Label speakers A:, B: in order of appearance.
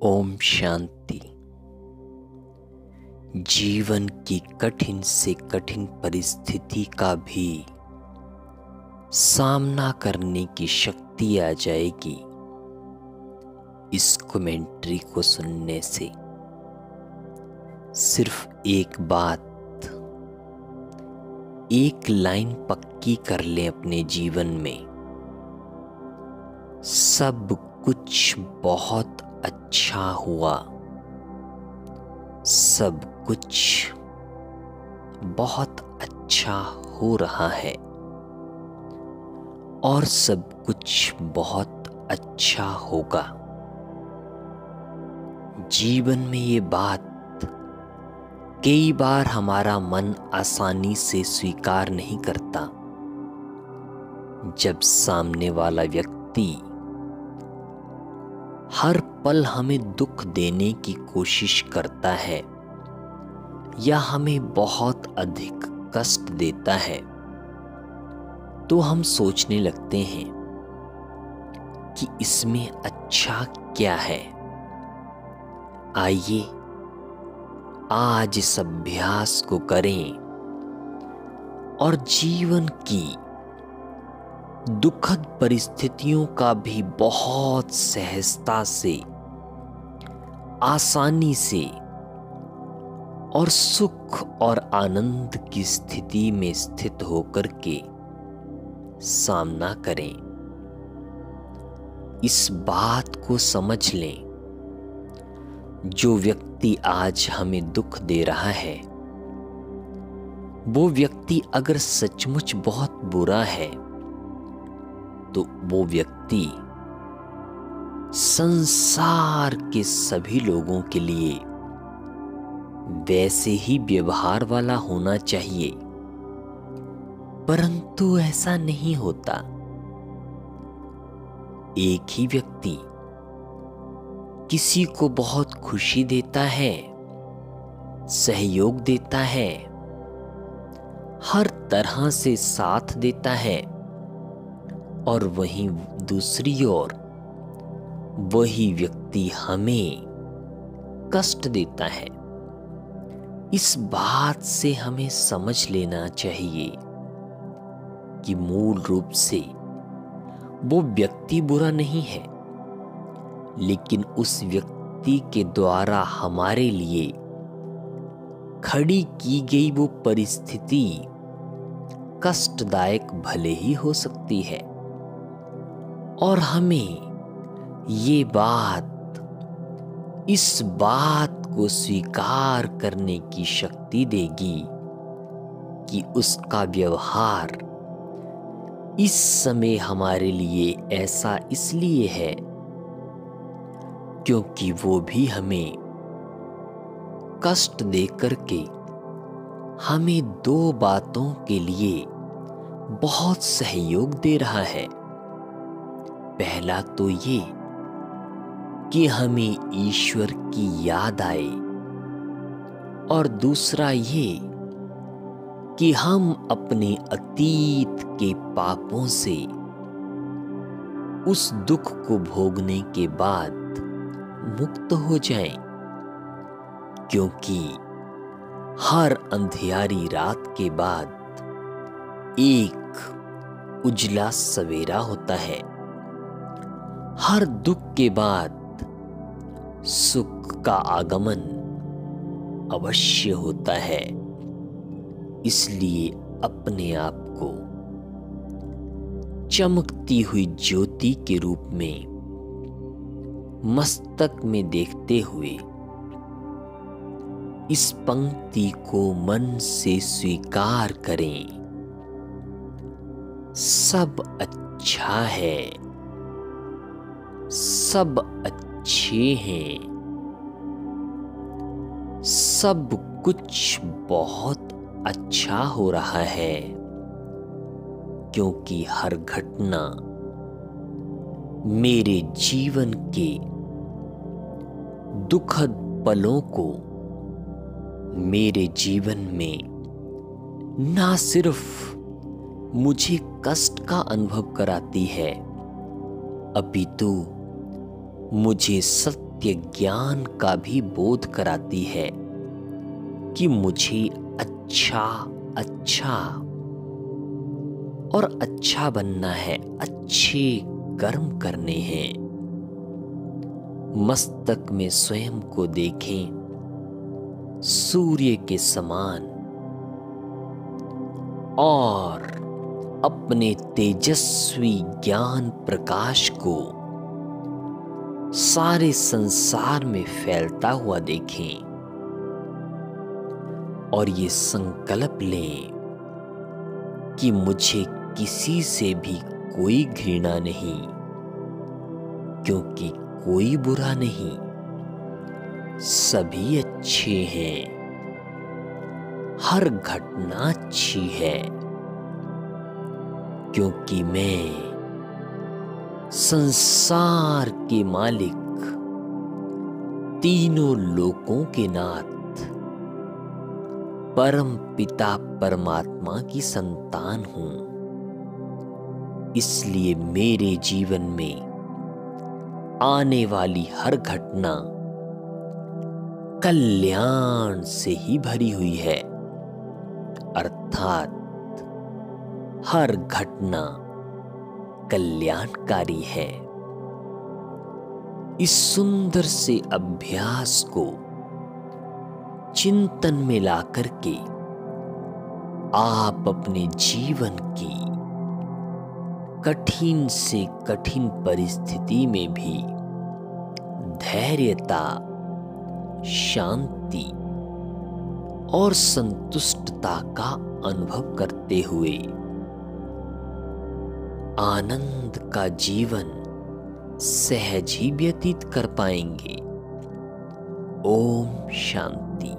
A: ओम शांति। जीवन की कठिन से कठिन परिस्थिति का भी सामना करने की शक्ति आ जाएगी इस कमेंट्री को सुनने से। सिर्फ एक बात, एक लाइन पक्की कर लें अपने जीवन में, सब कुछ बहुत अच्छा हुआ, सब कुछ बहुत अच्छा हो रहा है और सब कुछ बहुत अच्छा होगा। जीवन में ये बात कई बार हमारा मन आसानी से स्वीकार नहीं करता। जब सामने वाला व्यक्ति हर पल हमें दुख देने की कोशिश करता है या हमें बहुत अधिक कष्ट देता है, तो हम सोचने लगते हैं कि इसमें अच्छा क्या है। आइए आज इस अभ्यास को करें और जीवन की दुखद परिस्थितियों का भी बहुत सहजता से, आसानी से और सुख और आनंद की स्थिति में स्थित होकर के सामना करें। इस बात को समझ लें, जो व्यक्ति आज हमें दुख दे रहा है, वो व्यक्ति अगर सचमुच बहुत बुरा है तो वो व्यक्ति संसार के सभी लोगों के लिए वैसे ही व्यवहार वाला होना चाहिए, परंतु ऐसा नहीं होता। एक ही व्यक्ति किसी को बहुत खुशी देता है, सहयोग देता है, हर तरह से साथ देता है, और वहीं दूसरी ओर वही व्यक्ति हमें कष्ट देता है। इस बात से हमें समझ लेना चाहिए कि मूल रूप से वो व्यक्ति बुरा नहीं है, लेकिन उस व्यक्ति के द्वारा हमारे लिए खड़ी की गई वो परिस्थिति कष्टदायक भले ही हो सकती है, और हमें ये बात, इस बात को स्वीकार करने की शक्ति देगी कि उसका व्यवहार इस समय हमारे लिए ऐसा इसलिए है क्योंकि वो भी हमें कष्ट दे करके हमें दो बातों के लिए बहुत सहयोग दे रहा है। पहला तो ये कि हमें ईश्वर की याद आए, और दूसरा ये कि हम अपने अतीत के पापों से उस दुख को भोगने के बाद मुक्त हो जाएं, क्योंकि हर अंधियारी रात के बाद एक उजला सवेरा होता है। हर दुख के बाद सुख का आगमन अवश्य होता है। इसलिए अपने आप को चमकती हुई ज्योति के रूप में मस्तक में देखते हुए इस पंक्ति को मन से स्वीकार करें। सब अच्छा है, सब अच्छे हैं, सब कुछ बहुत अच्छा हो रहा है, क्योंकि हर घटना मेरे जीवन के दुखद पलों को मेरे जीवन में ना सिर्फ मुझे कष्ट का अनुभव कराती है, अपितु मुझे सत्य सत्य ज्ञान का भी बोध कराती है कि मुझे अच्छा अच्छा और अच्छा बनना है, अच्छे कर्म करने हैं। मस्तक में स्वयं को देखें सूर्य के समान और अपने तेजस्वी ज्ञान प्रकाश को सारे संसार में फैलता हुआ देखें और ये संकल्प लें कि मुझे किसी से भी कोई घृणा नहीं, क्योंकि कोई बुरा नहीं, सभी अच्छे हैं, हर घटना अच्छी है, क्योंकि मैं संसार के मालिक, तीनों लोकों के नाथ, परम पिता परमात्मा की संतान हूं। इसलिए मेरे जीवन में आने वाली हर घटना कल्याण से ही भरी हुई है, अर्थात हर घटना कल्याणकारी है। इस सुंदर से अभ्यास को चिंतन में लाकर के आप अपने जीवन की कठिन से कठिन परिस्थिति में भी धैर्यता, शांति और संतुष्टता का अनुभव करते हुए आनंद का जीवन सहज ही व्यतीत कर पाएंगे। ओम शांति।